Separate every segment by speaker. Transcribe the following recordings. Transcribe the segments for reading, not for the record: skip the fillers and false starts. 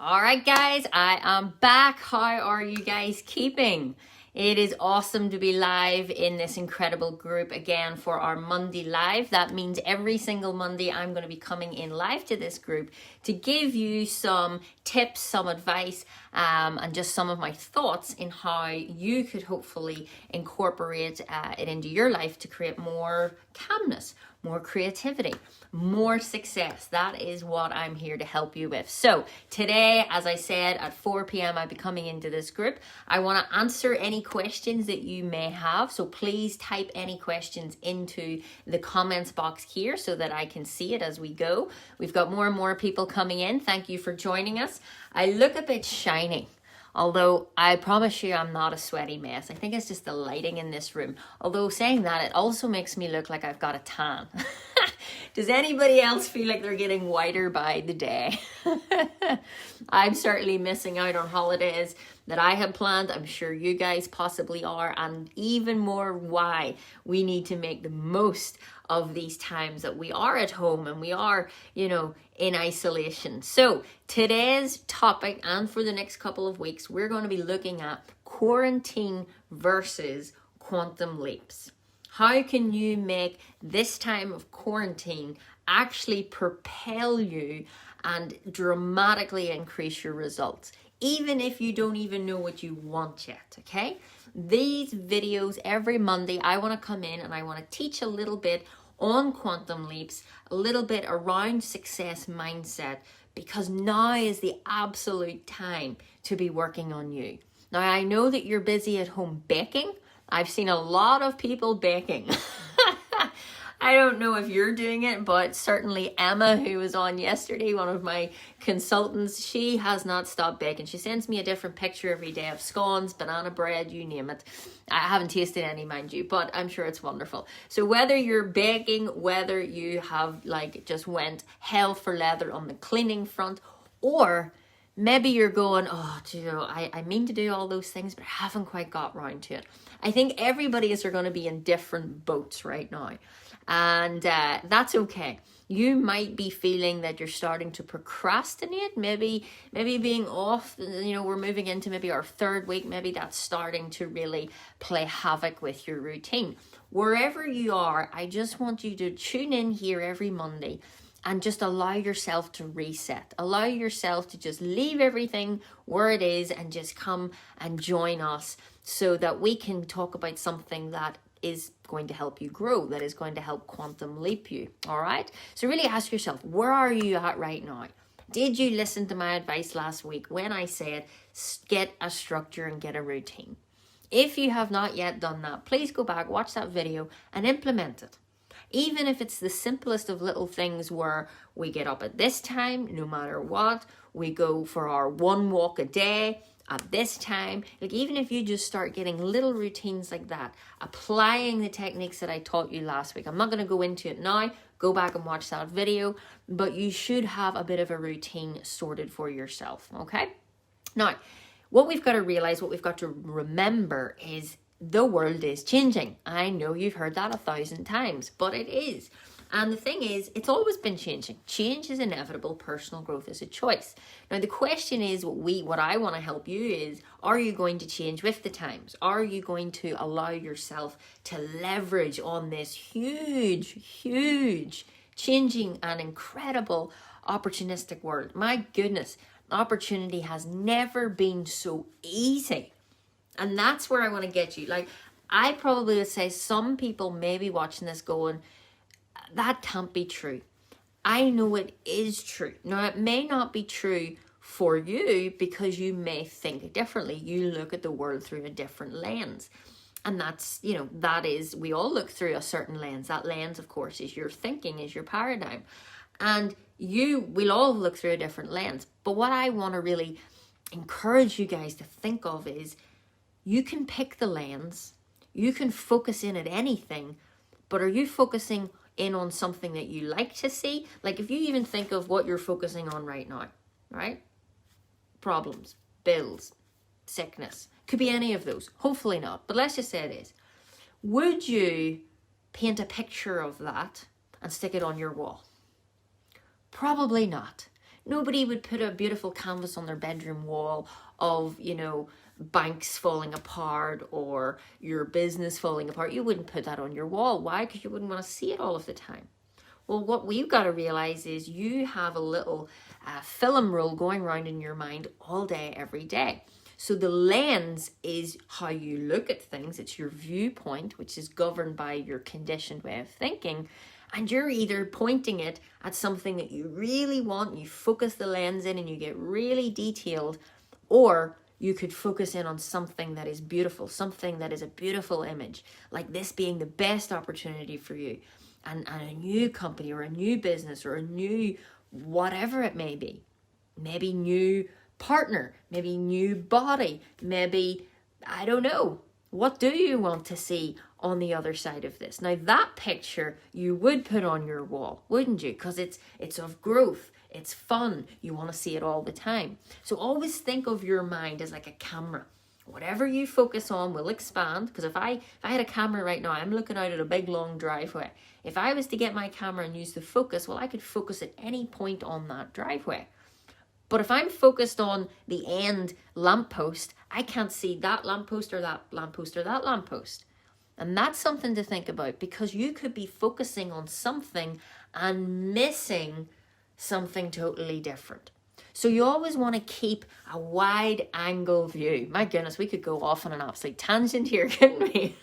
Speaker 1: All right, guys, I am back. How are you guys keeping? It is awesome to be live in this incredible group again for our Monday Live. That means every single Monday I'm going to be coming in live to this group to give you some tips, some advice, and just some of my thoughts in how you could hopefully incorporate it into your life to create more calmness, more creativity, more success. That is what I'm here to help you with. So today, as I said, at 4 p.m. I'll be coming into this group. I want to answer any questions that you may have. So please type any questions into the comments box here so that I can see it as we go. We've got more and more people coming in. Thank you for joining us. I look a bit shiny. Although I promise you I'm not a sweaty mess. I think it's just the lighting in this room. Although saying that, it also makes me look like I've got a tan. Does anybody else feel like they're getting whiter by the day? I'm certainly missing out on holidays that I had planned. I'm sure you guys possibly are. And even more why we need to make the most of these times that we are at home and we are, in isolation. So today's topic, and for the next couple of weeks, we're going to be looking at quarantine versus quantum leaps. How can you make this time of quarantine actually propel you and dramatically increase your results, even if you don't even know what you want yet, okay? These videos every Monday, I want to come in and I want to teach a little bit on quantum leaps, a little bit around success mindset, because now is the absolute time to be working on you. Now, I know that you're busy at home baking. I've seen a lot of people baking. I don't know if you're doing it, but certainly Emma, who was on yesterday, one of my consultants, she has not stopped baking. She sends me a different picture every day of scones, banana bread, you name it. I haven't tasted any, mind you, but I'm sure it's wonderful. So whether you're baking, whether you have just went hell for leather on the cleaning front, or maybe you're going, I mean to do all those things, but I haven't quite got round to it. I think everybody are going to be in different boats right now. And that's okay. You might be feeling that you're starting to procrastinate, maybe being off, we're moving into maybe our third week, maybe that's starting to really play havoc with your routine. Wherever you are, I just want you to tune in here every Monday and just allow yourself to reset. Allow yourself to just leave everything where it is and just come and join us so that we can talk about something that is going to help you grow, that is going to help quantum leap you, all right? So really ask yourself, where are you at right now? Did you listen to my advice last week when I said, get a structure and get a routine? If you have not yet done that, please go back, watch that video and implement it. Even if it's the simplest of little things where we get up at this time, no matter what, we go for our one walk a day at this time. Even if you just start getting little routines like that, applying the techniques that I taught you last week. I'm not going to go into it now. Go back and watch that video, but you should have a bit of a routine sorted for yourself, okay? Now, what we've got to realize, what we've got to remember is the world is changing. I know you've heard that 1,000 times, but it is. And the thing is, it's always been changing. Change is inevitable. Personal growth is a choice. Now, the question is, what I want to help you is, are you going to change with the times? Are you going to allow yourself to leverage on this huge, changing and incredible opportunistic world? My goodness, opportunity has never been so easy. And that's where I want to get you. I probably would say some people may be watching this going, that can't be true. I know it is true. Now, it may not be true for you because you may think differently. You look at the world through a different lens. And that's, we all look through a certain lens. That lens, of course, is your thinking, is your paradigm. And we'll all look through a different lens. But what I want to really encourage you guys to think of is, you can pick the lens, you can focus in at anything, but are you focusing in on something that you like to see? If you even think of what you're focusing on right now, right? Problems, bills, sickness, could be any of those. Hopefully not, but let's just say it is. Would you paint a picture of that and stick it on your wall? Probably not. Nobody would put a beautiful canvas on their bedroom wall of, banks falling apart or your business falling apart. You wouldn't put that on your wall. Why? Because you wouldn't want to see it all of the time. Well, what we've got to realize is you have a little film roll going around in your mind all day, every day. So the lens is how you look at things. It's your viewpoint, which is governed by your conditioned way of thinking. And you're either pointing it at something that you really want, you focus the lens in and you get really detailed, or you could focus in on something that is beautiful, something that is a beautiful image, like this being the best opportunity for you, and a new company or a new business or a new whatever it may be. Maybe new partner, maybe new body, maybe, I don't know. What do you want to see on the other side of this? Now that picture you would put on your wall, wouldn't you? Because it's of growth, it's fun, you want to see it all the time. So always think of your mind as like a camera. Whatever you focus on will expand. Because if I had a camera right now, I'm looking out at a big long driveway. If I was to get my camera and use the focus, well, I could focus at any point on that driveway. But if I'm focused on the end lamppost, I can't see that lamppost or that lamppost or that lamppost. And that's something to think about, because you could be focusing on something and missing something totally different. So you always want to keep a wide angle view. My goodness, we could go off on an absolute tangent here, couldn't we?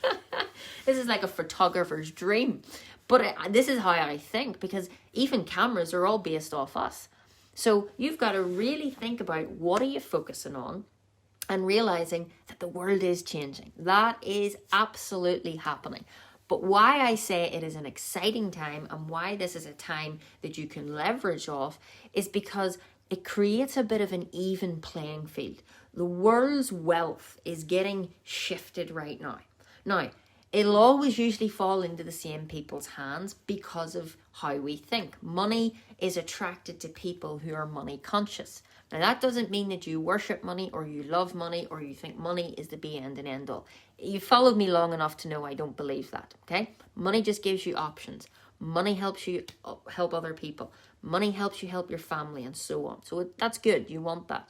Speaker 1: This is like a photographer's dream. But this is how I think, because even cameras are all based off us. So you've got to really think about what are you focusing on, and realizing that the world is changing. That is absolutely happening. But why I say it is an exciting time and why this is a time that you can leverage off is because it creates a bit of an even playing field. The world's wealth is getting shifted right now. Now, it'll always usually fall into the same people's hands because of how we think. Money is attracted to people who are money conscious. Now, that doesn't mean that you worship money or you love money or you think money is the be end and end all. You've followed me long enough to know I don't believe that, okay? Money just gives you options. Money helps you help other people. Money helps you help your family and so on. So that's good. You want that.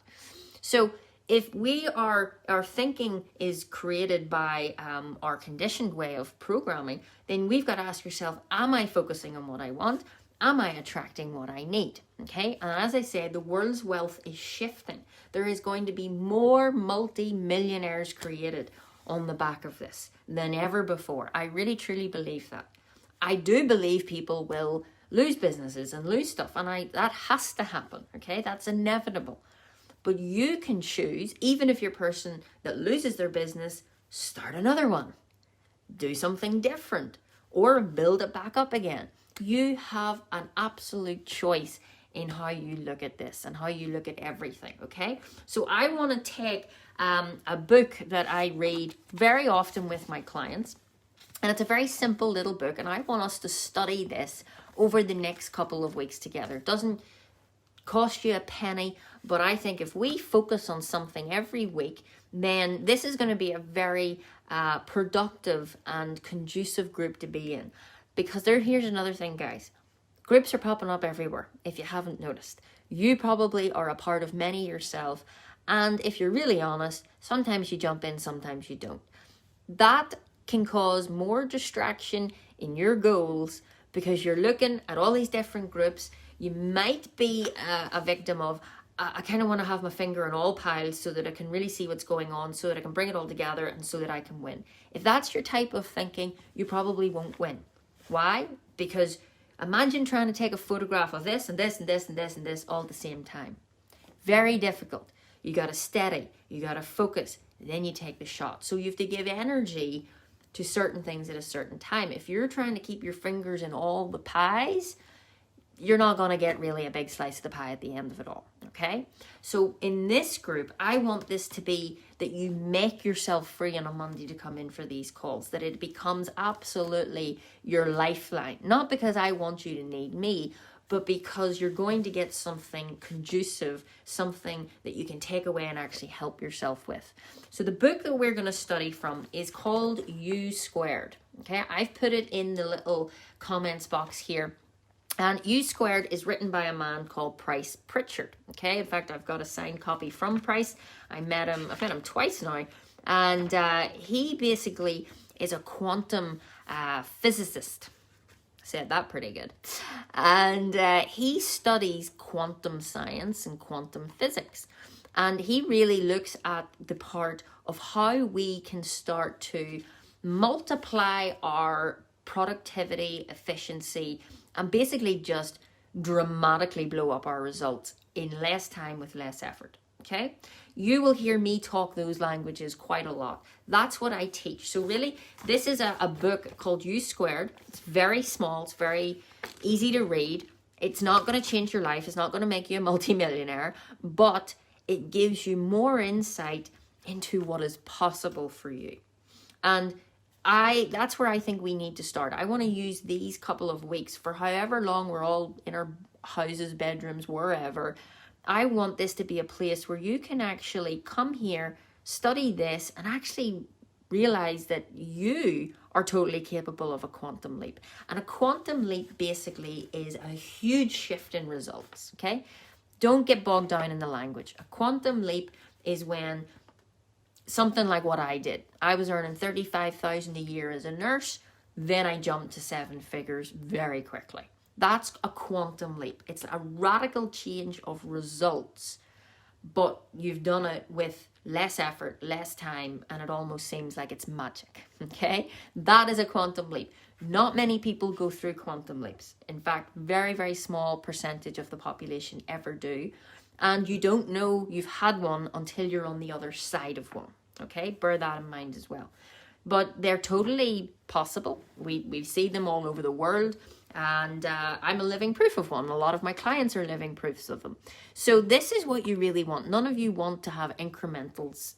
Speaker 1: So if our thinking is created by our conditioned way of programming, then we've got to ask yourself, am I focusing on what I want? Am I attracting what I need? Okay. And as I said, the world's wealth is shifting. There is going to be more multi-millionaires created on the back of this than ever before. I really, truly believe that. I do believe people will lose businesses and lose stuff. And that has to happen. Okay. That's inevitable. But you can choose, even if you're a person that loses their business, start another one. Do something different or build it back up again. You have an absolute choice in how you look at this and how you look at everything, okay? So I want to take a book that I read very often with my clients. And it's a very simple little book. And I want us to study this over the next couple of weeks together. It doesn't cost you a penny, but I think if we focus on something every week, then this is going to be a very productive and conducive group to be in. Because here's another thing, guys. Groups are popping up everywhere, if you haven't noticed. You probably are a part of many yourself. And if you're really honest, sometimes you jump in, sometimes you don't. That can cause more distraction in your goals because you're looking at all these different groups. You might be a victim of, I kind of want to have my finger in all piles so that I can really see what's going on, so that I can bring it all together and so that I can win. If that's your type of thinking, you probably won't win. Why? Because imagine trying to take a photograph of this and this and this and this and this all at the same time. Very difficult. You got to steady, you got to focus, then you take the shot. So you have to give energy to certain things at a certain time. If you're trying to keep your fingers in all the pies, you're not going to get really a big slice of the pie at the end of it all, okay? So in this group, I want this to be that you make yourself free on a Monday to come in for these calls, that it becomes absolutely your lifeline. Not because I want you to need me, but because you're going to get something conducive, something that you can take away and actually help yourself with. So the book that we're going to study from is called U Squared, okay? I've put it in the little comments box here. And U Squared is written by a man called Price Pritchard. Okay, in fact, I've got a signed copy from Price. I've met him twice now. And he basically is a quantum physicist. Said that pretty good. And he studies quantum science and quantum physics. And he really looks at the part of how we can start to multiply our productivity, efficiency, and basically just dramatically blow up our results in less time with less effort. Okay, you will hear me talk those languages quite a lot. That's what I teach. So really, this is a book called U Squared. It's very small. It's very easy to read. It's not going to change your life. It's not going to make you a multimillionaire, but it gives you more insight into what is possible for you. And that's where I think we need to start. I want to use these couple of weeks for however long we're all in our houses, bedrooms, wherever. I want this to be a place where you can actually come here, study this, and actually realize that you are totally capable of a quantum leap. And a quantum leap basically is a huge shift in results, okay? Don't get bogged down in the language. A quantum leap is when something like what I did. I was earning $35,000 a year as a nurse. Then I jumped to 7 figures very quickly. That's a quantum leap. It's a radical change of results, but you've done it with less effort, less time, and it almost seems like it's magic, okay? That is a quantum leap. Not many people go through quantum leaps. In fact, very, very small percentage of the population ever do. And you don't know you've had one until you're on the other side of one, okay? Bear that in mind as well. But they're totally possible. We see them all over the world. And I'm a living proof of one. A lot of my clients are living proofs of them. So this is what you really want. None of you want to have incremental,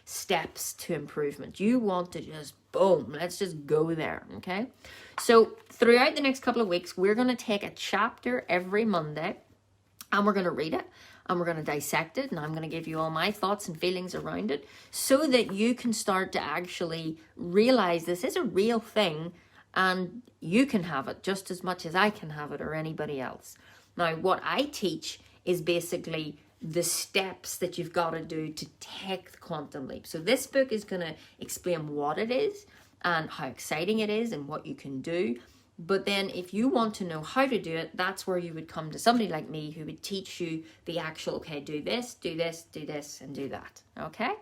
Speaker 1: steps to improvement. You want to just, boom, let's just go there, okay? So throughout the next couple of weeks, we're going to take a chapter every Monday, and we're going to read it, and we're going to dissect it, and I'm going to give you all my thoughts and feelings around it so that you can start to actually realize this is a real thing, and you can have it just as much as I can have it or anybody else. Now, what I teach is basically the steps that you've got to do to take the quantum leap. So this book is going to explain what it is and how exciting it is and what you can do. But then if you want to know how to do it, that's where you would come to somebody like me who would teach you the actual, okay, do this, do this, do this, and do that. Okay?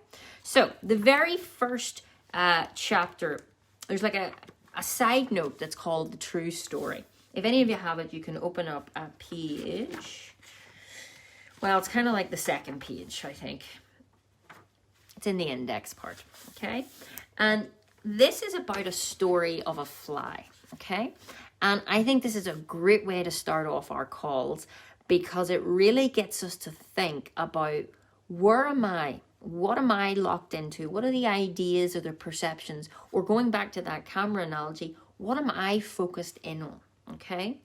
Speaker 1: So the very first chapter, there's like a side note that's called The True Story. If any of you have it, you can open up a page. Well, it's kind of like the second page, I think. It's in the index part, okay? And this is about a story of a fly, okay? And I think this is a great way to start off our calls because it really gets us to think about where am I? What am I locked into? What are the ideas or the perceptions? Or going back to that camera analogy, what am I focused in on? Okay?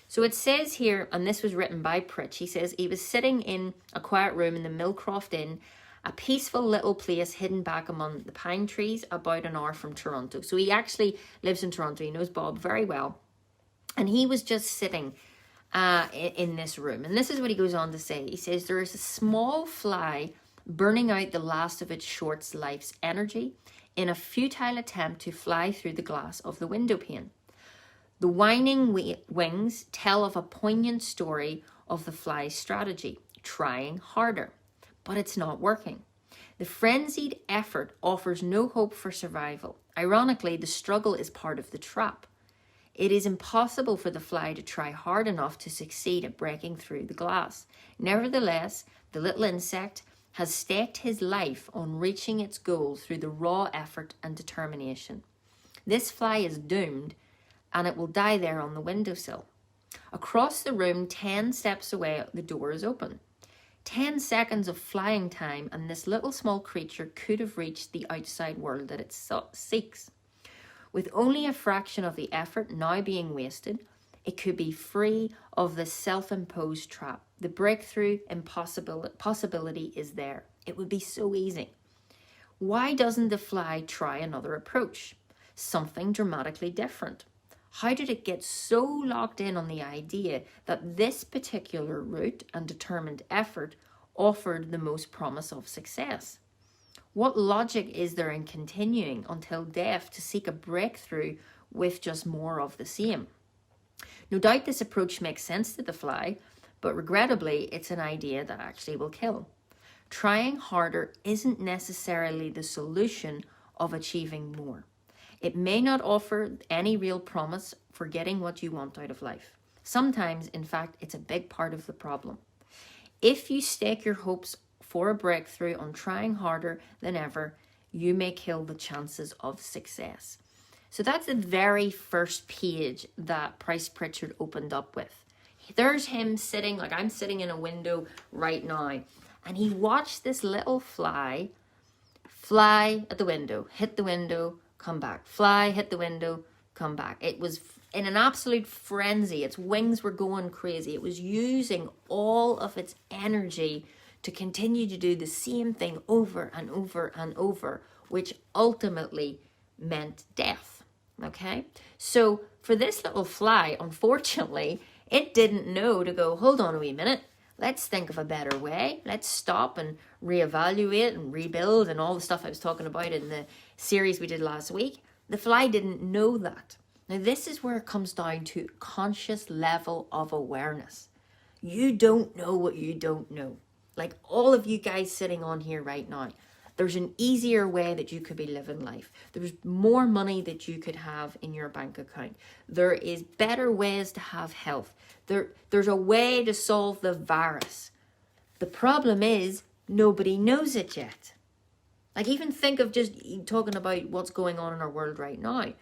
Speaker 1: So it says here, and this was written by Pritch, he says he was sitting in a quiet room in the Millcroft Inn, a peaceful little place hidden back among the pine trees about an hour from Toronto. So he actually lives in Toronto. He knows Bob very well. And he was just sitting in this room. And this is what he goes on to say. He says, there is a small fly burning out the last of its short life's energy in a futile attempt to fly through the glass of the window pane. The whining wings tell of a poignant story of the fly's strategy, trying harder, but it's not working. The frenzied effort offers no hope for survival. Ironically, the struggle is part of the trap. It is impossible for the fly to try hard enough to succeed at breaking through the glass. Nevertheless, the little insect has staked his life on reaching its goal through the raw effort and determination. This fly is doomed, and it will die there on the windowsill. Across the room, 10 steps away, the door is open. 10 seconds of flying time, and this little small creature could have reached the outside world that it seeks. With only a fraction of the effort now being wasted, it could be free of the self-imposed trap. The breakthrough possibility is there. It would be so easy. Why doesn't the fly try another approach? Something dramatically different. How did it get so locked in on the idea that this particular route and determined effort offered the most promise of success? What logic is there in continuing until death to seek a breakthrough with just more of the same? No doubt this approach makes sense to the fly, but regrettably, it's an idea that actually will kill. Trying harder isn't necessarily the solution of achieving more. It may not offer any real promise for getting what you want out of life. Sometimes, in fact, it's a big part of the problem. If you stake your hopes for a breakthrough on trying harder than ever, you may kill the chances of success. So that's the very first page that Price Pritchard opened up with. There's him sitting, like I'm sitting in a window right now, and he watched this little fly at the window, hit the window, come back, fly, hit the window, come back. It was in an absolute frenzy. Its wings were going crazy. It was using all of its energy to continue to do the same thing over and over and over, which ultimately meant death. Okay? So for this little fly, unfortunately, it didn't know to go, hold on a wee minute. Let's think of a better way. Let's stop and reevaluate and rebuild and all the stuff I was talking about in the series we did last week. The fly didn't know that. Now, this is where it comes down to conscious level of awareness. You don't know what you don't know. Like all of you guys sitting on here right now, there's an easier way that you could be living life. There's more money that you could have in your bank account. There is better ways to have health. There's a way to solve the virus. The problem is nobody knows it yet. Like even think of just talking about what's going on in our world right now.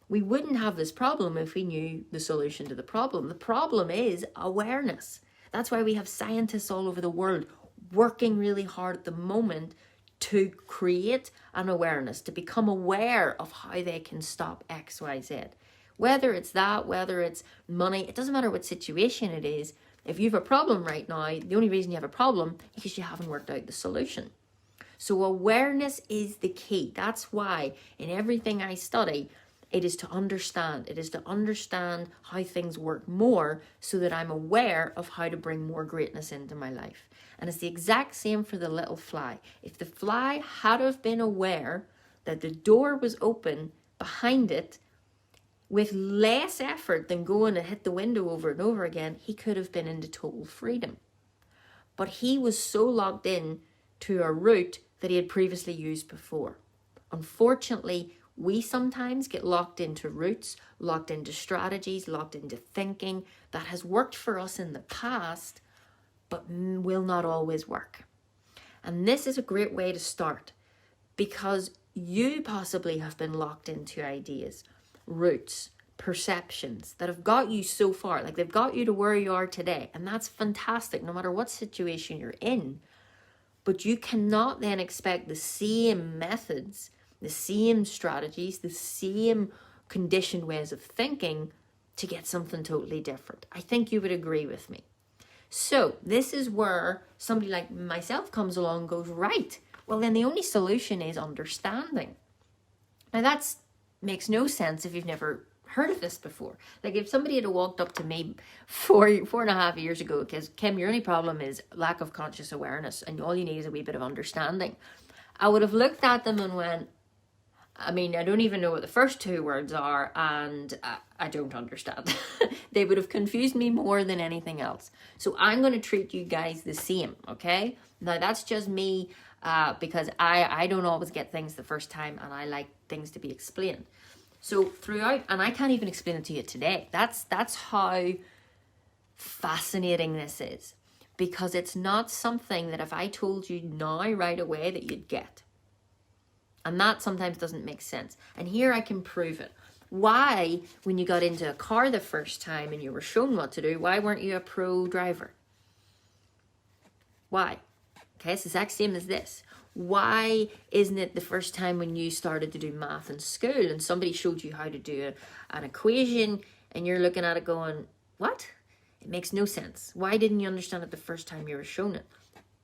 Speaker 1: We wouldn't have this problem if we knew the solution to the problem. The problem is awareness. That's why we have scientists all over the world working really hard at the moment to create an awareness, to become aware of how they can stop X, Y, Z. Whether it's that, whether it's money, it doesn't matter what situation it is. If you have a problem right now, the only reason you have a problem is because you haven't worked out the solution. So awareness is the key. That's why in everything I study, it is to understand. It is to understand how things work more so that I'm aware of how to bring more greatness into my life. And it's the exact same for the little fly. If the fly had have been aware that the door was open behind it, with less effort than going to hit the window over and over again, he could have been into total freedom. But he was so locked in to a route that he had previously used before. Unfortunately, we sometimes get locked into routes, locked into strategies, locked into thinking that has worked for us in the past, but will not always work. And this is a great way to start because you possibly have been locked into ideas, routes, perceptions that have got you so far, like they've got you to where you are today. And that's fantastic, no matter what situation you're in. But you cannot then expect the same methods, the same strategies, the same conditioned ways of thinking to get something totally different. I think you would agree with me. So this is where somebody like myself comes along and goes, right, well then the only solution is understanding. Now that makes no sense if you've never heard of this before. Like if somebody had walked up to me 4.5 years ago, because Kim, your only problem is lack of conscious awareness and all you need is a wee bit of understanding, I would have looked at them and went, I mean, I don't even know what the first two words are and I don't understand. They would have confused me more than anything else. So I'm going to treat you guys the same, okay? Now that's just me because I don't always get things the first time and I like things to be explained. So throughout, and I can't even explain it to you today. That's how fascinating this is. Because it's not something that if I told you now right away that you'd get. And that sometimes doesn't make sense. And here I can prove it. Why, when you got into a car the first time and you were shown what to do, why weren't you a pro driver? Why? Okay, it's the exact same as this. Why isn't it the first time when you started to do math in school and somebody showed you how to do an equation and you're looking at it going, what? It makes no sense. Why didn't you understand it the first time you were shown it?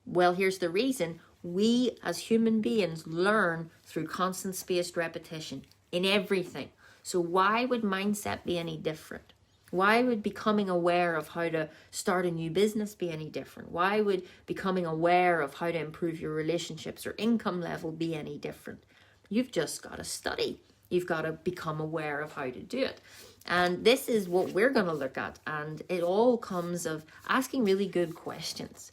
Speaker 1: Well, here's the reason. We as human beings learn through constant spaced repetition in everything. So why would mindset be any different? Why would becoming aware of how to start a new business be any different? Why would becoming aware of how to improve your relationships or income level be any different? You've just got to study. You've got to become aware of how to do it. And this is what we're going to look at. And it all comes of asking really good questions.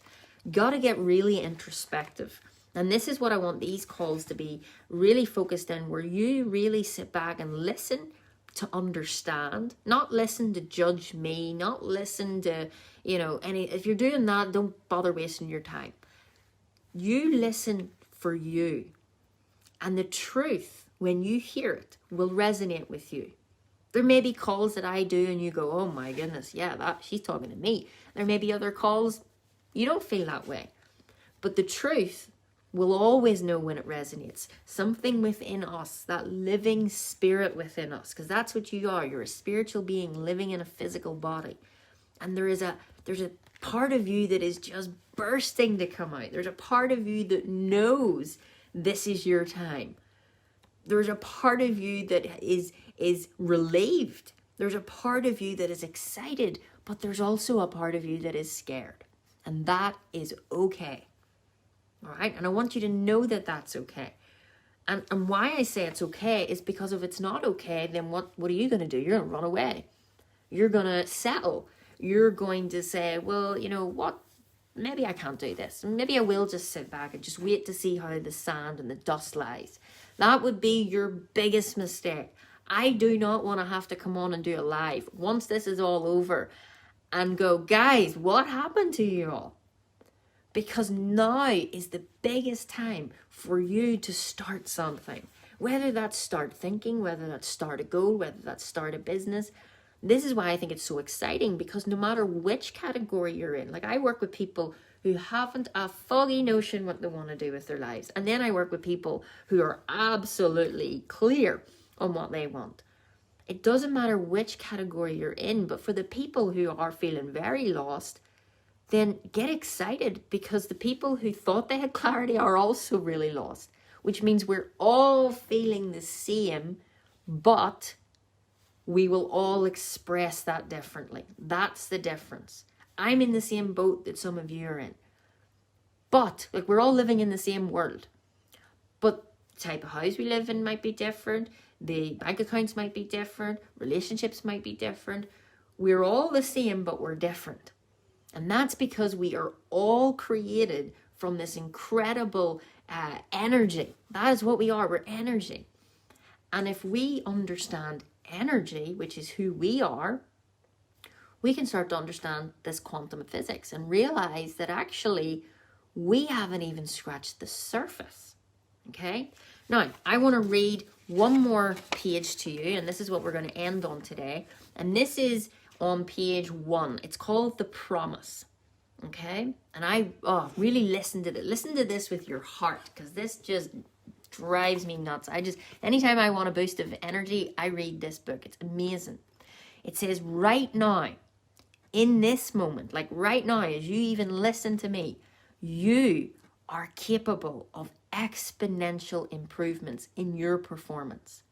Speaker 1: Got to get really introspective. And this is what I want these calls to be really focused in, where you really sit back and listen to understand, not listen to judge me, not listen to, if you're doing that, don't bother wasting your time. You listen for you. And the truth, when you hear it, will resonate with you. There may be calls that I do and you go, oh my goodness, yeah, she's talking to me. There may be other calls you don't feel that way. But the truth, we'll always know when it resonates. Something within us, that living spirit within us, because that's what you are. You're a spiritual being living in a physical body. And there's a part of you that is just bursting to come out. There's a part of you that knows this is your time. There's a part of you that is relieved. There's a part of you that is excited, but there's also a part of you that is scared. And that is okay. All right? And I want you to know that that's okay. And why I say it's okay is because if it's not okay, then what are you going to do? You're going to run away. You're going to settle. You're going to say, well, you know what? Maybe I can't do this. Maybe I will just sit back and just wait to see how the sand and the dust lies. That would be your biggest mistake. I do not want to have to come on and do a live once this is all over and go, guys, what happened to you all? Because now is the biggest time for you to start something. Whether that's start thinking, whether that's start a goal, whether that's start a business. This is why I think it's so exciting, because no matter which category you're in, like I work with people who haven't a foggy notion what they want to do with their lives. And then I work with people who are absolutely clear on what they want. It doesn't matter which category you're in, but for the people who are feeling very lost, then get excited, because the people who thought they had clarity are also really lost, which means we're all feeling the same, but we will all express that differently. That's the difference. I'm in the same boat that some of you are in. But like we're all living in the same world. But the type of house we live in might be different. The bank accounts might be different. Relationships might be different. We're all the same, but we're different. And that's because we are all created from this incredible energy. That is what we are. We're energy. And if we understand energy, which is who we are, we can start to understand this quantum physics and realize that actually we haven't even scratched the surface. Okay? Now, I want to read one more page to you, and this is what we're going to end on today. And this is on page 1. It's called The Promise. Okay? And I really listen to it. Listen to this with your heart, because this just drives me nuts. Anytime I want a boost of energy, I read this book. It's amazing. It says, right now, in this moment, like right now, as you even listen to me, you are capable of exponential improvements in your performance.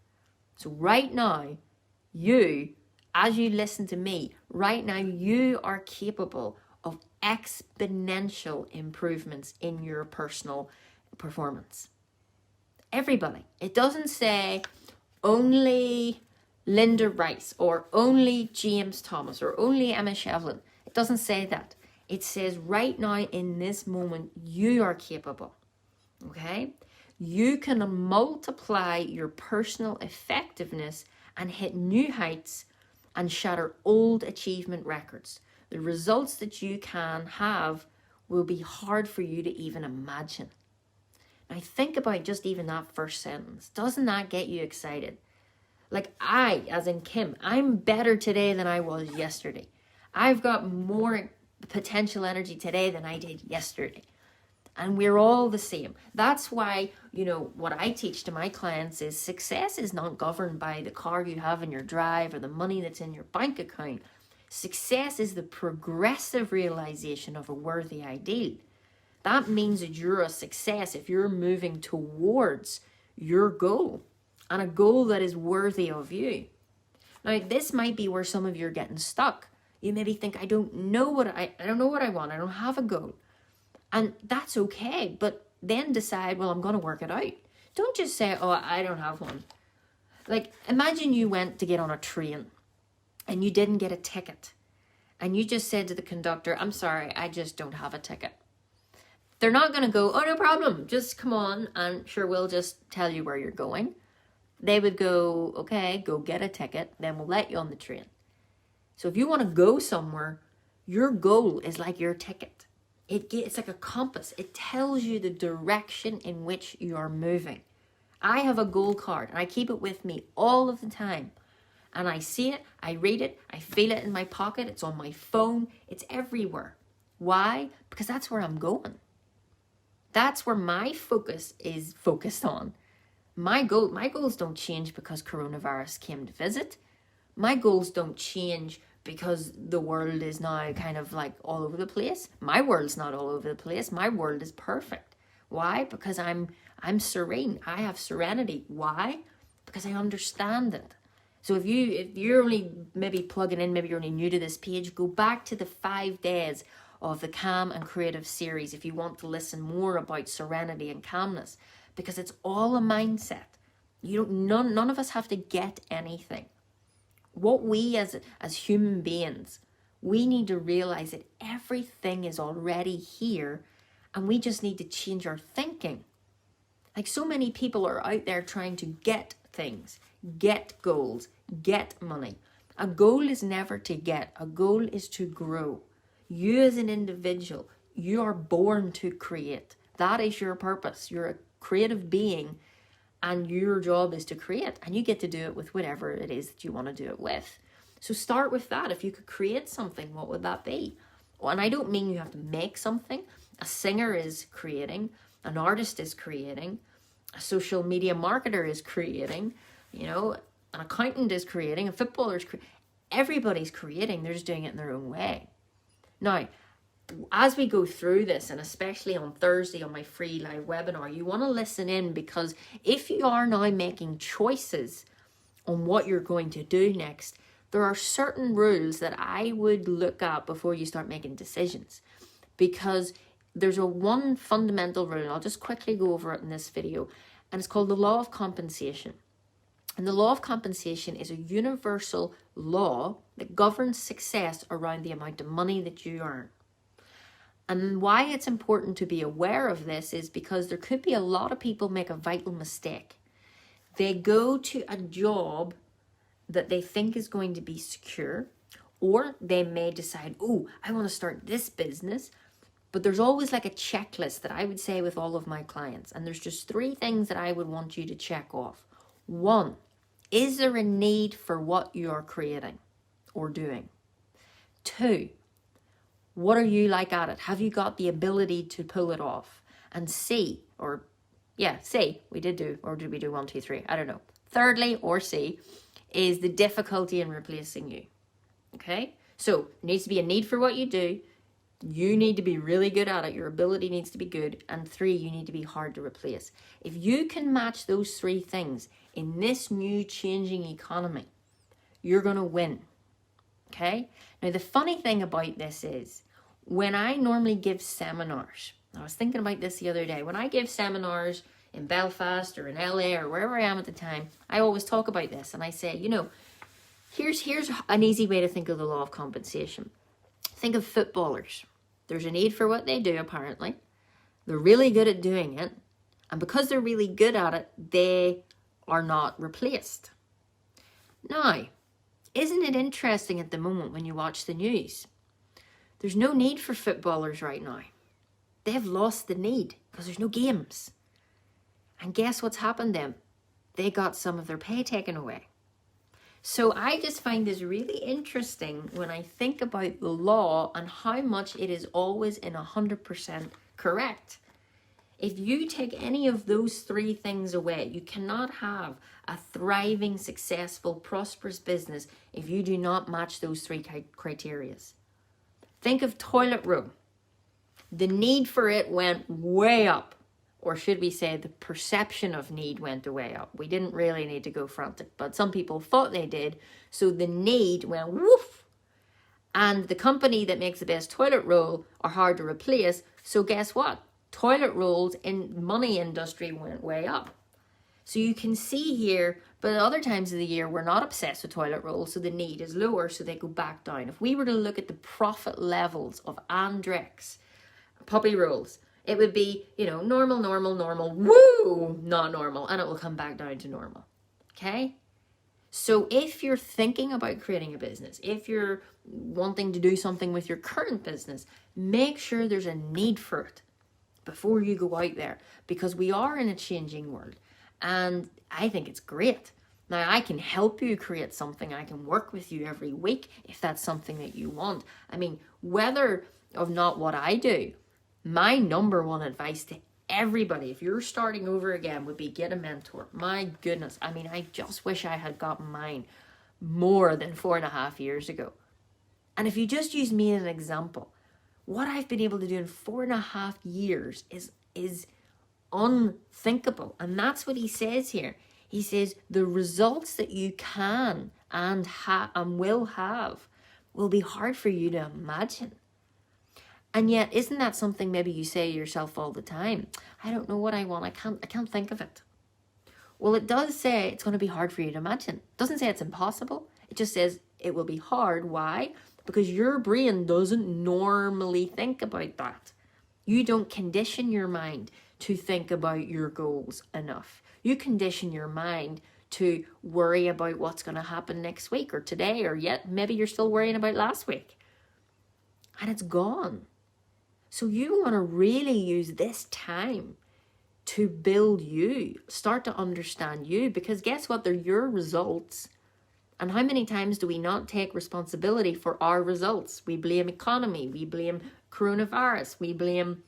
Speaker 1: So right now, as you listen to me, right now, you are capable of exponential improvements in your personal performance. Everybody. It doesn't say only Linda Rice or only James Thomas or only Emma Shevlin. It doesn't say that. It says right now in this moment, you are capable. Okay? You can multiply your personal effectiveness and hit new heights and shatter old achievement records. The results that you can have will be hard for you to even imagine. Now think about just even that first sentence. Doesn't that get you excited? Like I, as in Kim, I'm better today than I was yesterday. I've got more potential energy today than I did yesterday. And we're all the same. That's why, what I teach to my clients is success is not governed by the car you have in your drive or the money that's in your bank account. Success is the progressive realization of a worthy ideal. That means that you're a success if you're moving towards your goal. and a goal that is worthy of you. Now, this might be where some of you are getting stuck. You maybe think, I don't know what I want. I don't have a goal. And that's okay. But then decide, well, I'm going to work it out. Don't just say, oh, I don't have one. Like, imagine you went to get on a train and you didn't get a ticket. And you just said to the conductor, I'm sorry, I just don't have a ticket. They're not going to go, oh, no problem. Just come on and sure, we'll just tell you where you're going. They would go, okay, go get a ticket. Then we'll let you on the train. So if you want to go somewhere, your goal is like your ticket. It's like a compass. It tells you the direction in which you are moving. I have a goal card and I keep it with me all of the time. And I see it, I read it, I feel it in my pocket, it's on my phone, it's everywhere. Why? Because that's where I'm going. That's where my focus is focused on. My goals don't change because coronavirus came to visit. My goals don't change because the world is now kind of like all over the place. My world's not all over the place. My world is perfect. Why? Because I'm serene. I have serenity. Why? Because I understand it. So if you're only maybe plugging in, maybe you're only new to this page, go back to the 5 days of the Calm and Creative series if you want to listen more about serenity and calmness, because it's all a mindset. None of us have to get anything. What we as human beings, we need to realize that everything is already here and we just need to change our thinking. Like so many people are out there trying to get things, get goals, get money. A goal is never to get. A goal is to grow. You as an individual, you are born to create. That is your purpose. You're a creative being and your job is to create. And you get to do it with whatever it is that you want to do it with. So start with that. If you could create something, what would that be? Well, and I don't mean you have to make something. A singer is creating. An artist is creating. A social media marketer is creating. You know, an accountant is creating. A footballer is creating. Everybody's creating. They're just doing it in their own way. Now, as we go through this, and especially on Thursday on my free live webinar, you want to listen in, because if you are now making choices on what you're going to do next, there are certain rules that I would look at before you start making decisions, because there's one fundamental rule. I'll just quickly go over it in this video, and it's called the law of compensation. And the law of compensation is a universal law that governs success around the amount of money that you earn. And why it's important to be aware of this is because there could be a lot of people make a vital mistake. They go to a job that they think is going to be secure, or they may decide, oh, I want to start this business. But there's always like a checklist that I would say with all of my clients. And there's just 3 things that I would want you to check off. 1, is there a need for what you're creating or doing? 2, what are you like at it? Have you got the ability to pull it off? And C, we did do, or did we do 1, 2, 3? I don't know. Thirdly, or C, is the difficulty in replacing you. Okay? So, there needs to be a need for what you do. You need to be really good at it. Your ability needs to be good. And 3, you need to be hard to replace. If you can match those 3 things in this new changing economy, you're going to win. Okay? Now, the funny thing about this is, when I normally give seminars, I was thinking about this the other day, when I give seminars in Belfast or in LA or wherever I am at the time, I always talk about this. And I say, here's an easy way to think of the law of compensation. Think of footballers. There's a need for what they do, apparently. They're really good at doing it. And because they're really good at it, they are not replaced. Now, isn't it interesting at the moment when you watch the news? There's no need for footballers right now. They've lost the need because there's no games. And guess what's happened then? They got some of their pay taken away. So I just find this really interesting when I think about the law and how much it is always in 100% correct. If you take any of those 3 things away, you cannot have a thriving, successful, prosperous business if you do not match those 3 criteria. Think of toilet roll. The need for it went way up. or should we say the perception of need went way up. We didn't really need to go frantic, but some people thought they did. So the need went woof. And the company that makes the best toilet roll are hard to replace. So guess what? Toilet rolls in money industry went way up. So you can see here, but at other times of the year, we're not obsessed with toilet rolls. So the need is lower, so they go back down. If we were to look at the profit levels of Andrex puppy rolls, it would be, normal, woo, not normal. And it will come back down to normal. Okay? So if you're thinking about creating a business, if you're wanting to do something with your current business, make sure there's a need for it before you go out there, because we are in a changing world. And I think it's great. Now, I can help you create something. I can work with you every week if that's something that you want. I mean, whether or not what I do, my number one advice to everybody, if you're starting over again, would be get a mentor. My goodness. I mean, I just wish I had gotten mine more than 4.5 years ago. And if you just use me as an example, what I've been able to do in 4.5 years is unthinkable. And that's what he says here. He says the results that you can and will have will be hard for you to imagine. And yet, isn't that something maybe you say to yourself all the time? I don't know what I want. I can't think of it. Well, it does say it's going to be hard for you to imagine. It doesn't say it's impossible. It just says it will be hard. Why? Because your brain doesn't normally think about that. You don't condition your mind to think about your goals enough. You condition your mind to worry about what's going to happen next week or today, or yet maybe you're still worrying about last week. And it's gone. So you want to really use this time to build you, start to understand you, because guess what? They're your results. And how many times do we not take responsibility for our results? We blame economy, we blame coronavirus, we blame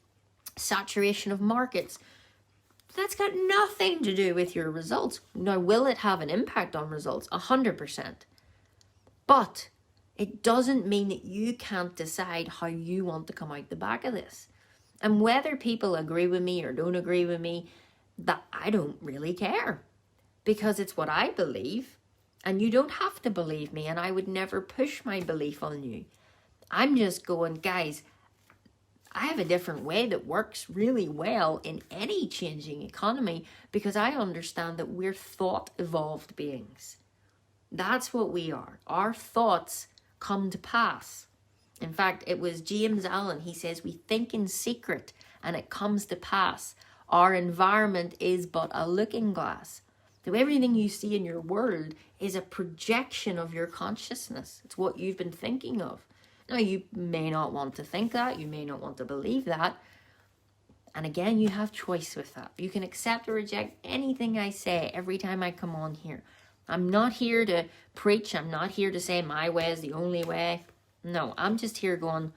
Speaker 1: saturation of markets. That's got nothing to do with your results. Now, will it have an impact on results? 100%. But it doesn't mean that you can't decide how you want to come out the back of this. And whether people agree with me or don't agree with me, that I don't really care, because it's what I believe. And you don't have to believe me, and I would never push my belief on you. I'm just going, guys, I have a different way that works really well in any changing economy, because I understand that we're thought-evolved beings. That's what we are. Our thoughts come to pass. In fact, it was James Allen. He says, we think in secret and it comes to pass. Our environment is but a looking glass. So everything you see in your world is a projection of your consciousness. It's what you've been thinking of. Now, you may not want to think that. You may not want to believe that. And again, you have choice with that. You can accept or reject anything I say every time I come on here. I'm not here to preach. I'm not here to say my way is the only way. No, I'm just here going,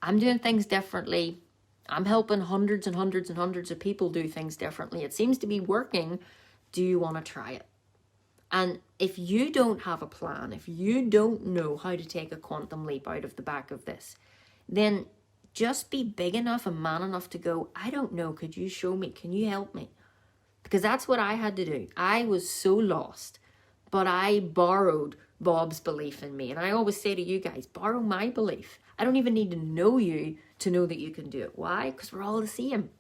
Speaker 1: I'm doing things differently. I'm helping hundreds and hundreds and hundreds of people do things differently. It seems to be working. Do you want to try it? And if you don't have a plan, if you don't know how to take a quantum leap out of the back of this, then just be big enough and man enough to go, I don't know, could you show me? Can you help me? Because that's what I had to do. I was so lost, but I borrowed Bob's belief in me. And I always say to you guys, borrow my belief. I don't even need to know you to know that you can do it. Why? Because we're all the same.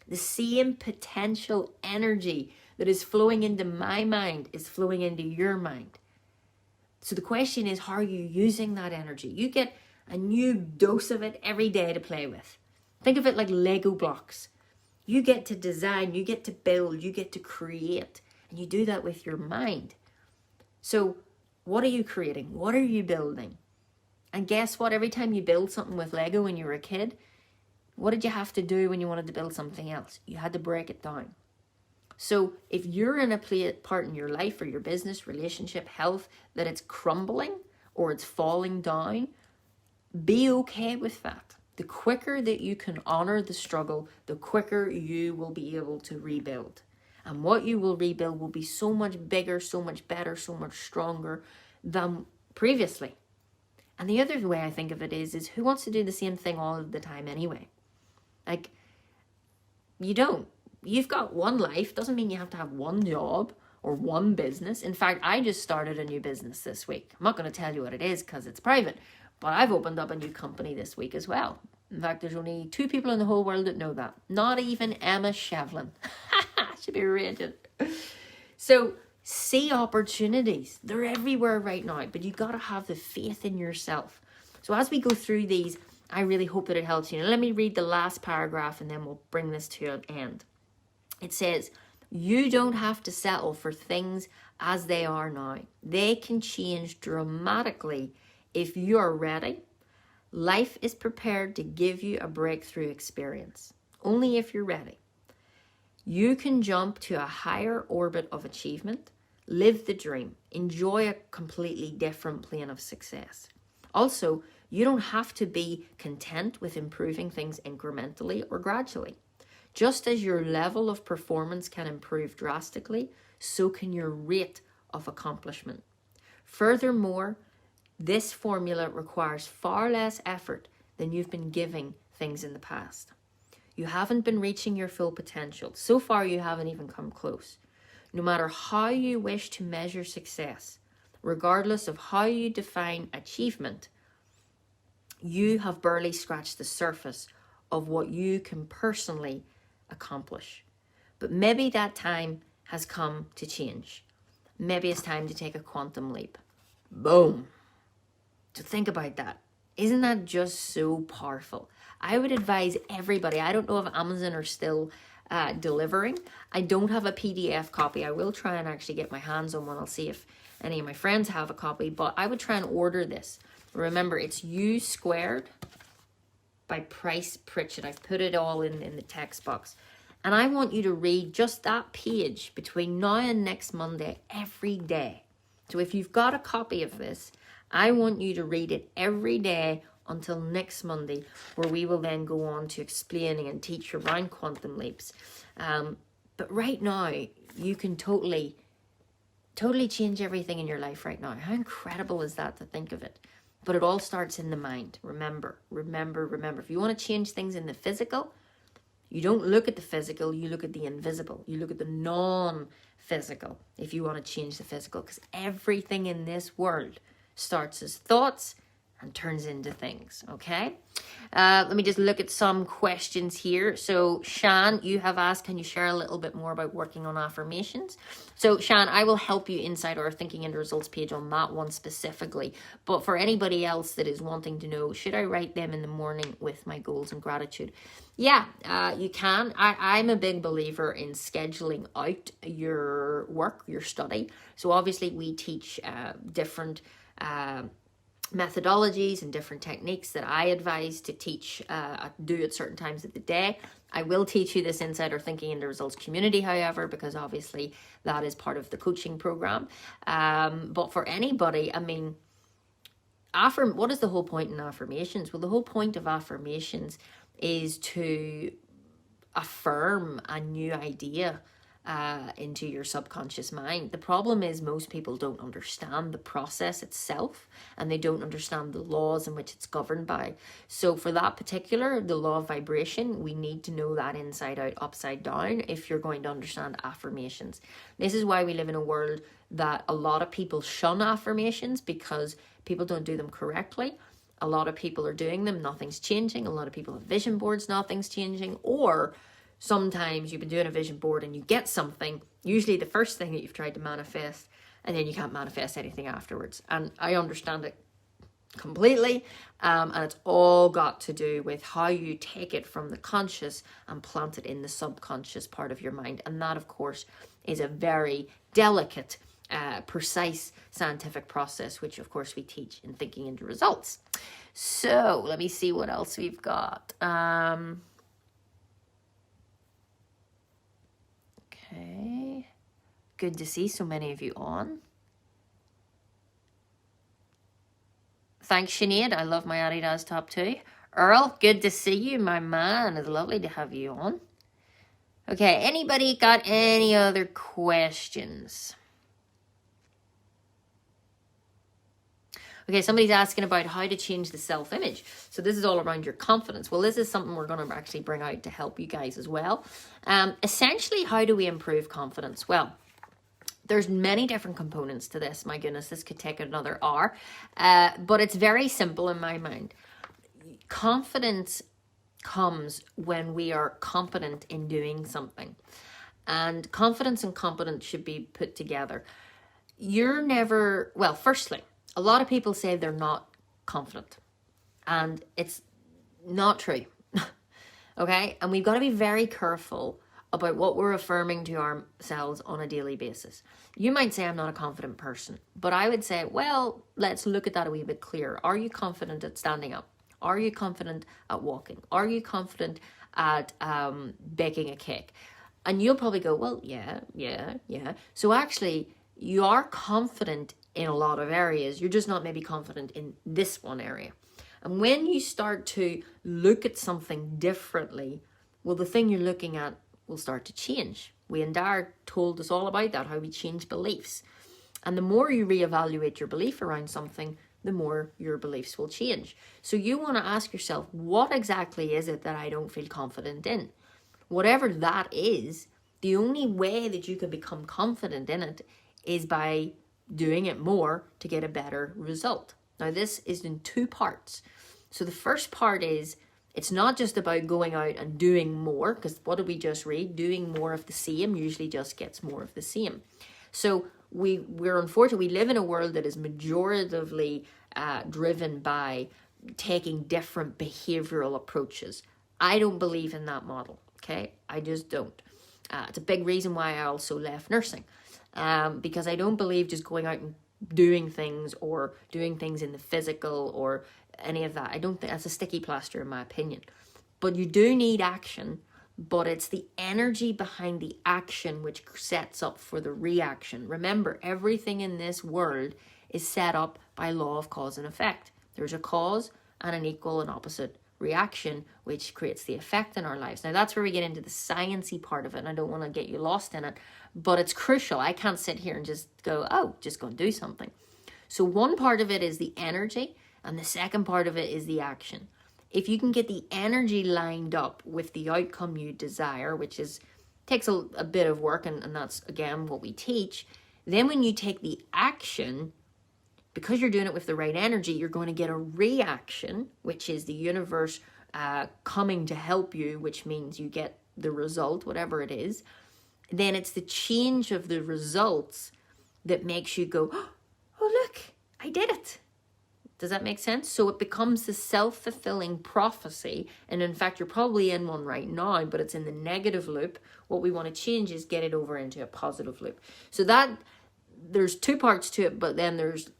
Speaker 1: The same potential energy that is flowing into my mind is flowing into your mind. So the question is, how are you using that energy? You get a new dose of it every day to play with. Think of it like Lego blocks. You get to design, you get to build, you get to create, and you do that with your mind. So what are you creating? What are you building? And guess what? Every time you build something with Lego when you were a kid, what did you have to do when you wanted to build something else? You had to break it down. So if you're in a part in your life or your business, relationship, health, that it's crumbling or it's falling down, be okay with that. The quicker that you can honor the struggle, the quicker you will be able to rebuild. And what you will rebuild will be so much bigger, so much better, so much stronger than previously. And the other way I think of it is who wants to do the same thing all of the time anyway? Like, you don't. you've got one life. Doesn't mean you have to have one job or one business. In fact, I just started a new business this week. I'm not going to tell you what it is because it's private, but I've opened up a new company this week as well. In fact, there's only 2 people in the whole world that know that. Not even Emma Shevlin. Should be raging. So see opportunities. They're everywhere right now, but you got to have the faith in yourself. So as we go through these, I really hope that it helps you. Now, let me read the last paragraph and then we'll bring this to an end. It says, you don't have to settle for things as they are now. They can change dramatically if you're ready. Life is prepared to give you a breakthrough experience, only if you're ready. You can jump to a higher orbit of achievement, live the dream, enjoy a completely different plane of success. Also, you don't have to be content with improving things incrementally or gradually. Just as your level of performance can improve drastically, so can your rate of accomplishment. Furthermore, this formula requires far less effort than you've been giving things in the past. You haven't been reaching your full potential. So far, you haven't even come close. No matter how you wish to measure success, regardless of how you define achievement, you have barely scratched the surface of what you can personally accomplish. But maybe that time has come to change. Maybe it's time to take a quantum leap. Boom. So think about that. Isn't that just so powerful? I would advise everybody. I don't know if Amazon are still delivering. I don't have a PDF copy. I will try and actually get my hands on one. I'll see if any of my friends have a copy, but I would try and order this. Remember, it's U squared by Price Pritchett. I've put it all in the text box. And I want you to read just that page between now and next Monday every day. So if you've got a copy of this, I want you to read it every day until next Monday, where we will then go on to explaining and teach around quantum leaps. But right now, you can totally change everything in your life right now. How incredible is that to think of it? But it all starts in the mind. Remember. If you want to change things in the physical, you don't look at the physical, you look at the invisible. You look at the non-physical if you want to change the physical. Because everything in this world starts as thoughts and turns into things, okay? Let me just look at some questions here. So, Shan, you have asked, can you share a little bit more about working on affirmations? So, Shan, I will help you inside our Thinking into Results page on that one specifically. But for anybody else that is wanting to know, should I write them in the morning with my goals and gratitude? Yeah, you can. I'm a big believer in scheduling out your work, your study. So, obviously, we teach different methodologies and different techniques that I advise to teach, do at certain times of the day. I will teach you this inside our Thinking into Results community, however, because obviously that is part of the coaching program. But for anybody, I mean, what is the whole point in affirmations? Well, the whole point of affirmations is to affirm a new idea into your subconscious mind. The problem is most people don't understand the process itself, and they don't understand the laws in which it's governed by. So for that particular, the law of vibration, we need to know that inside out, upside down, if you're going to understand affirmations. This is why we live in a world that a lot of people shun affirmations, because people don't do them correctly. A lot of people are doing them, nothing's changing. A lot of people have vision boards, nothing's changing. Or sometimes you've been doing a vision board and you get something, usually the first thing that you've tried to manifest, and then you can't manifest anything afterwards. And I understand it completely. And it's all got to do with how you take it from the conscious and plant it in the subconscious part of your mind. And that, of course, is a very delicate, precise scientific process, which, of course, we teach in Thinking into Results. So let me see what else we've got. Okay, good to see so many of you on. Thanks, Sinead. I love my Adidas top too. Earl, good to see you, my man. It's lovely to have you on. Okay, anybody got any other questions? Okay, somebody's asking about how to change the self-image. So this is all around your confidence. Well, this is something we're going to actually bring out to help you guys as well. Essentially, how do we improve confidence? Well, there's many different components to this. My goodness, this could take another hour. But it's very simple in my mind. Confidence comes when we are competent in doing something. And confidence and competence should be put together. Firstly, a lot of people say they're not confident. And it's not true. Okay? And we've got to be very careful about what we're affirming to ourselves on a daily basis. You might say, I'm not a confident person. But I would say, well, let's look at that a wee bit clearer. Are you confident at standing up? Are you confident at walking? Are you confident at baking a cake? And you'll probably go, well, yeah. So actually, you are confident in a lot of areas. You're just not maybe confident in this one area. And when you start to look at something differently, well, the thing you're looking at will start to change. Wayne Dyer told us all about that, how we change beliefs. And the more you reevaluate your belief around something, the more your beliefs will change. So you want to ask yourself, what exactly is it that I don't feel confident in? Whatever that is, the only way that you can become confident in it is by doing it more to get a better result. Now, this is in two parts. So the first part is, it's not just about going out and doing more, because what did we just read? Doing more of the same usually just gets more of the same. So we're unfortunate, we live in a world that is majoritively driven by taking different behavioral approaches. I don't believe in that model, okay? I just don't. It's a big reason why I also left nursing, because I don't believe just going out and doing things or doing things in the physical or any of that. I don't think that's a sticky plaster in my opinion. But you do need action, but it's the energy behind the action which sets up for the reaction. Remember, everything in this world is set up by law of cause and effect. There's a cause and an equal and opposite reaction, which creates the effect in our lives. Now, that's where we get into the sciencey part of it, and I don't want to get you lost in it, but it's crucial. I can't sit here and just go, oh, just go and do something. So one part of it is the energy, and the second part of it is the action. If you can get the energy lined up with the outcome you desire, which takes a bit of work, and that's, again, what we teach, then when you take the action, because you're doing it with the right energy, you're going to get a reaction, which is the universe coming to help you, which means you get the result, whatever it is. Then it's the change of the results that makes you go, oh, look, I did it. Does that make sense? So it becomes the self-fulfilling prophecy. And in fact, you're probably in one right now, but it's in the negative loop. What we want to change is get it over into a positive loop. So there's two parts to it, but then there's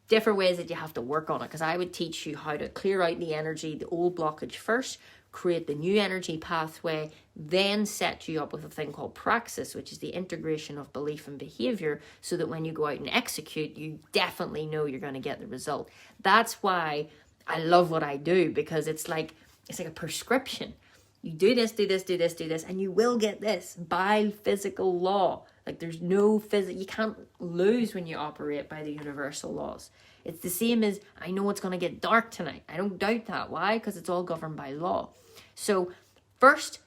Speaker 1: different ways that you have to work on it. Because I would teach you how to clear out the energy, the old blockage first, create the new energy pathway, then set you up with a thing called praxis, which is the integration of belief and behavior, so that when you go out and execute, you definitely know you're going to get the result. That's why I love what I do, because it's like a prescription. You do this, do this, do this, do this, and you will get this by physical law. Like there's no you can't lose when you operate by the universal laws. It's the same as, I know it's going to get dark tonight. I don't doubt that. Why? Because it's all governed by law. So first,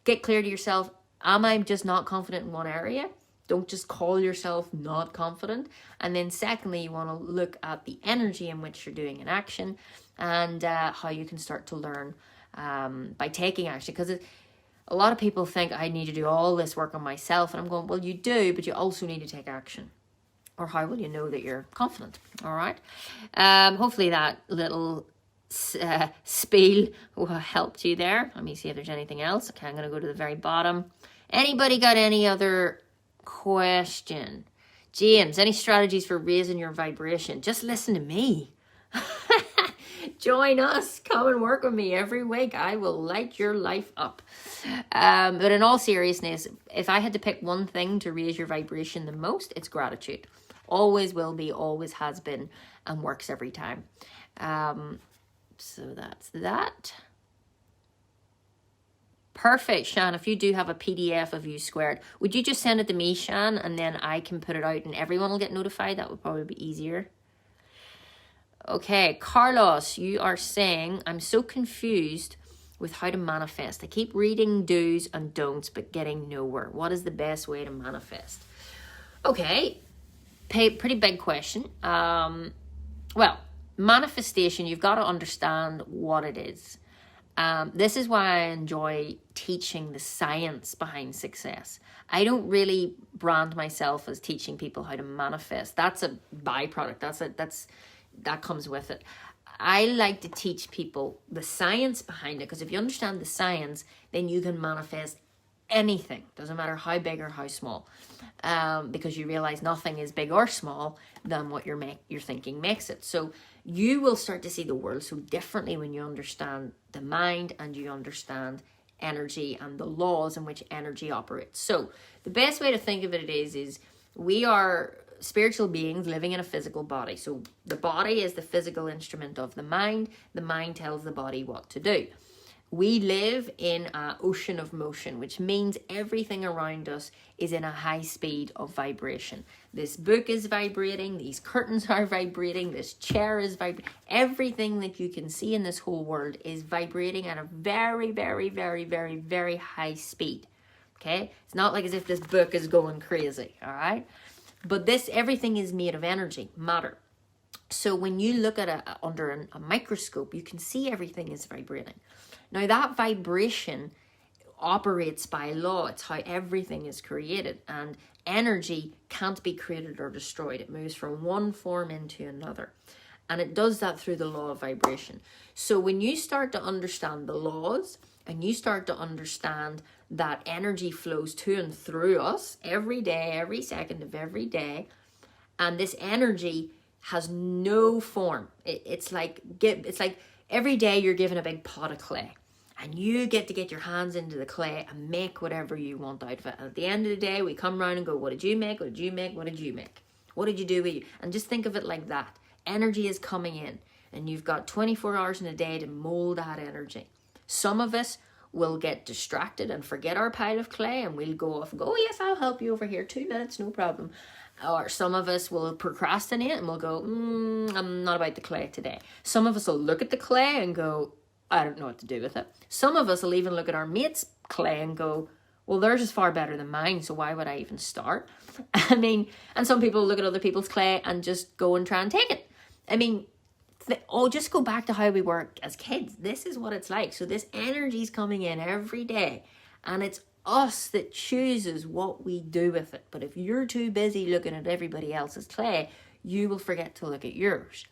Speaker 1: get clear to yourself, am I just not confident in one area? Don't just call yourself not confident. And then secondly, you want to look at the energy in which you're doing an action, and how you can start to learn by taking action. Because a lot of people think I need to do all this work on myself. And I'm going, well, you do, but you also need to take action. Or how will you know that you're confident? All right. Hopefully that little spiel helped you there. Let me see if there's anything else. Okay, I'm going to go to the very bottom. Anybody got any other question? James, any strategies for raising your vibration? Just listen to me. Join us. Come and work with me every week. I will light your life up. But in all seriousness, if I had to pick one thing to raise your vibration the most, it's gratitude. Always will be, always has been, and works every time. So that's that. Perfect, Shan. If you do have a PDF of U squared, would you just send it to me, Shan, and then I can put it out and everyone will get notified? That would probably be easier. Okay, Carlos, you are saying, I'm so confused with how to manifest. I keep reading do's and don'ts, but getting nowhere. What is the best way to manifest? Okay, pretty big question. Well, manifestation, you've got to understand what it is. This is why I enjoy teaching the science behind success. I don't really brand myself as teaching people how to manifest. That's a byproduct. That comes with it. I like to teach people the science behind it, because if you understand the science, then you can manifest anything. Doesn't matter how big or how small, because you realize nothing is big or small than what your thinking makes it. So you will start to see the world so differently when you understand the mind and you understand energy and the laws in which energy operates. So the best way to think of it is we are spiritual beings living in a physical body. So the body is the physical instrument of the mind. The mind tells the body what to do. We live in an ocean of motion, which means everything around us is in a high speed of vibration. This book is vibrating, these curtains are vibrating, this chair is vibrating. Everything that you can see in this whole world is vibrating at a very, very, very, very, very high speed. Okay? It's not like as if this book is going crazy, all right? But everything is made of energy, matter. So when you look at under a microscope, you can see everything is vibrating. Now that vibration operates by law. It's how everything is created, and energy can't be created or destroyed. It moves from one form into another, and it does that through the law of vibration. So when you start to understand the laws and you start to understand that energy flows to and through us every day, every second of every day, and this energy has no form. It's like every day you're given a big pot of clay, and you get to get your hands into the clay and make whatever you want out of it. And at the end of the day, we come around and go, what did you make? What did you make? What did you make? What did you do with you? And just think of it like that. Energy is coming in, and you've got 24 hours in a day to mold that energy. Some of us will get distracted and forget our pile of clay, and we'll go off and go, oh yes, I'll help you over here, 2 minutes, no problem. Or some of us will procrastinate and we'll go, I'm not about the clay today. Some of us will look at the clay and go, I don't know what to do with it. Some of us will even look at our mate's clay and go, well, theirs is far better than mine, so why would I even start? I mean, and some people look at other people's clay and just go and try and take it. I mean, just go back to how we were as kids. This is what it's like. So this energy is coming in every day, and it's us that chooses what we do with it. But if you're too busy looking at everybody else's clay, you will forget to look at yours.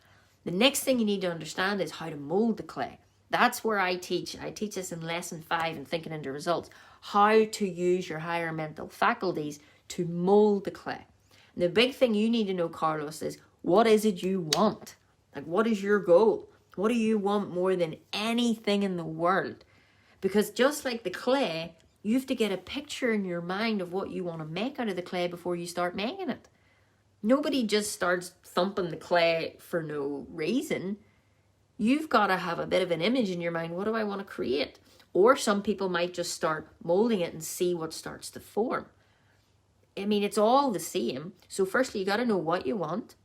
Speaker 1: The next thing you need to understand is how to mold the clay. That's where I teach. I teach this in lesson 5 in Thinking into Results. How to use your higher mental faculties to mold the clay. And the big thing you need to know, Carlos, is what is it you want? Like, what is your goal? What do you want more than anything in the world? Because just like the clay, you have to get a picture in your mind of what you want to make out of the clay before you start making it. Nobody just starts thumping the clay for no reason. You've got to have a bit of an image in your mind. What do I want to create? Or some people might just start molding it and see what starts to form. I mean, it's all the same. So firstly, you got to know what you want.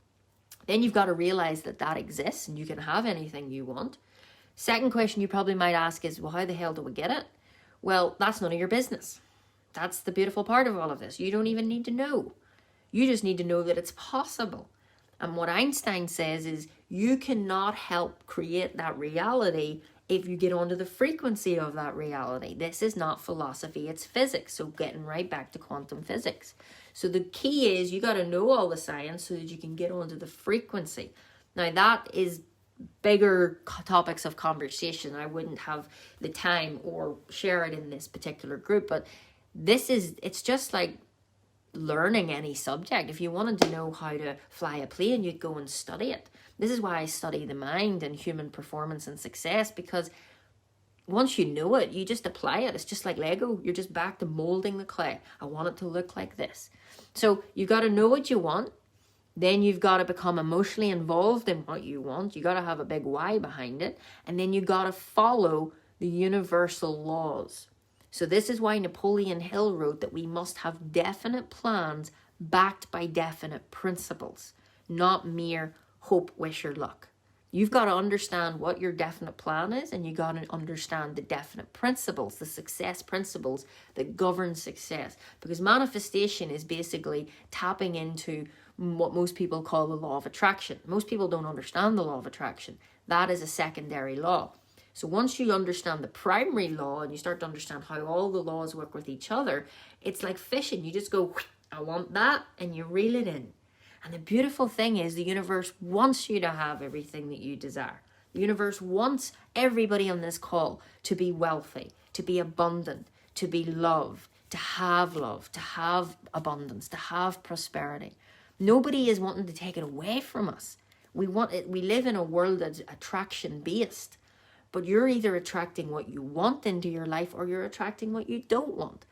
Speaker 1: Then you've got to realize that that exists and you can have anything you want. Second question you probably might ask is, well, how the hell do we get it? Well, that's none of your business. That's the beautiful part of all of this. You don't even need to know. You just need to know that it's possible. And what Einstein says is you cannot help create that reality if you get onto the frequency of that reality. This is not philosophy, it's physics. So getting right back to quantum physics. So the key is you got to know all the science so that you can get onto the frequency. Now that is bigger topics of conversation. I wouldn't have the time or share it in this particular group, but it's just like learning any subject. If you wanted to know how to fly a plane, you'd go and study it. This is why I study the mind and human performance and success, because once you know it, you just apply it. It's just like Lego. You're just back to molding the clay. I want it to look like this. So you got to know what you want. Then you've got to become emotionally involved in what you want. You got to have a big why behind it. And then you got to follow the universal laws. So this is why Napoleon Hill wrote that we must have definite plans backed by definite principles, not mere hope, wish, or luck. You've got to understand what your definite plan is, and you got to understand the definite principles, the success principles that govern success. Because manifestation is basically tapping into what most people call the law of attraction. Most people don't understand the law of attraction. That is a secondary law. So once you understand the primary law and you start to understand how all the laws work with each other, it's like fishing. You just go, I want that, and you reel it in. And the beautiful thing is the universe wants you to have everything that you desire. The universe wants everybody on this call to be wealthy, to be abundant, to be loved, to have abundance, to have prosperity. Nobody is wanting to take it away from us. We want it. We live in a world that's attraction based, but you're either attracting what you want into your life or you're attracting what you don't want.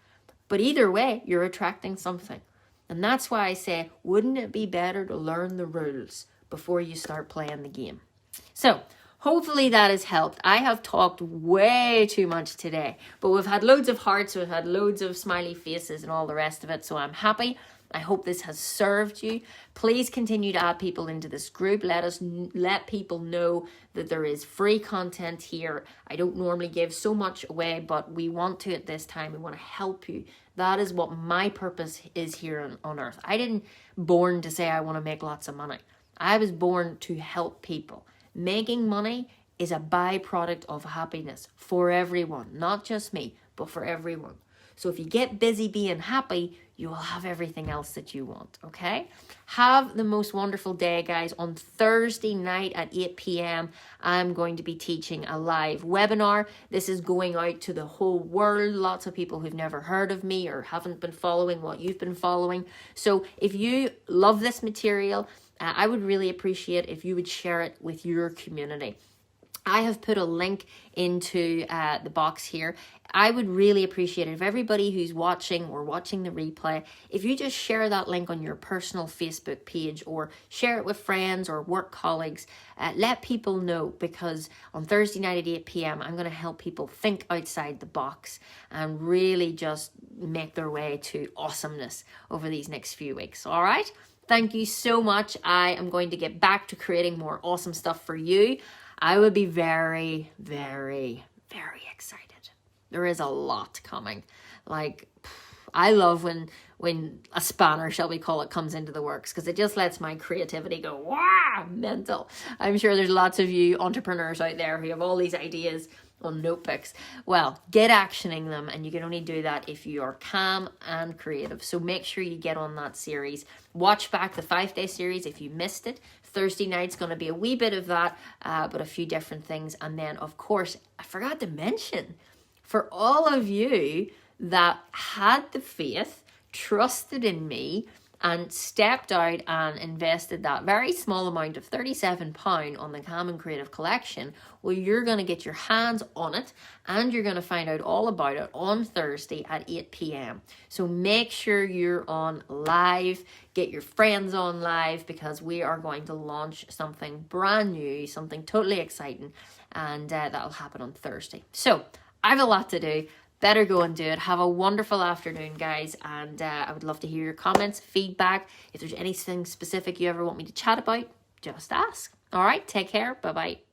Speaker 1: But either way, you're attracting something. And that's why I say, wouldn't it be better to learn the rules before you start playing the game? So hopefully that has helped. I have talked way too much today, but we've had loads of hearts, we've had loads of smiley faces and all the rest of it. So I'm happy. I hope this has served you. Please continue to add people into this group. Let people know that there is free content here. I don't normally give so much away, but we want to at this time. We want to help you. That is what my purpose is here on earth. I didn't born to say I want to make lots of money. I was born to help people. Making money is a byproduct of happiness for everyone, not just me, but for everyone. So if you get busy being happy, you will have everything else that you want, okay? Have the most wonderful day, guys. On Thursday night at 8 p.m., I'm going to be teaching a live webinar. This is going out to the whole world. Lots of people who've never heard of me or haven't been following what you've been following. So if you love this material, I would really appreciate if you would share it with your community. I have put a link into the box here. I would really appreciate it if everybody who's watching or watching the replay, if you just share that link on your personal Facebook page or share it with friends or work colleagues. Let people know, because on Thursday night at 8 p.m, I'm going to help people think outside the box and really just make their way to awesomeness over these next few weeks. All right? Thank you so much. I am going to get back to creating more awesome stuff for you. I would be very, very, very excited. There is a lot coming. Like, I love when a spanner, shall we call it, comes into the works, because it just lets my creativity go, wow, mental. I'm sure there's lots of you entrepreneurs out there who have all these ideas on notebooks. Well, get actioning them, and you can only do that if you are calm and creative. So make sure you get on that series. Watch back the 5-day series if you missed it. Thursday night's going to be a wee bit of that, but a few different things. And then, of course, I forgot to mention, for all of you that had the faith, trusted in me, and stepped out and invested that very small amount of £37 on the Calm and Creative Collection, well, you're going to get your hands on it, and you're going to find out all about it on Thursday at 8 p.m. So make sure you're on live, get your friends on live, because we are going to launch something brand new, something totally exciting, and that'll happen on Thursday. So I have a lot to do. Better go and do it. Have a wonderful afternoon, guys, and I would love to hear your comments, feedback. If there's anything specific you ever want me to chat about, just ask. All right, take care. Bye-bye.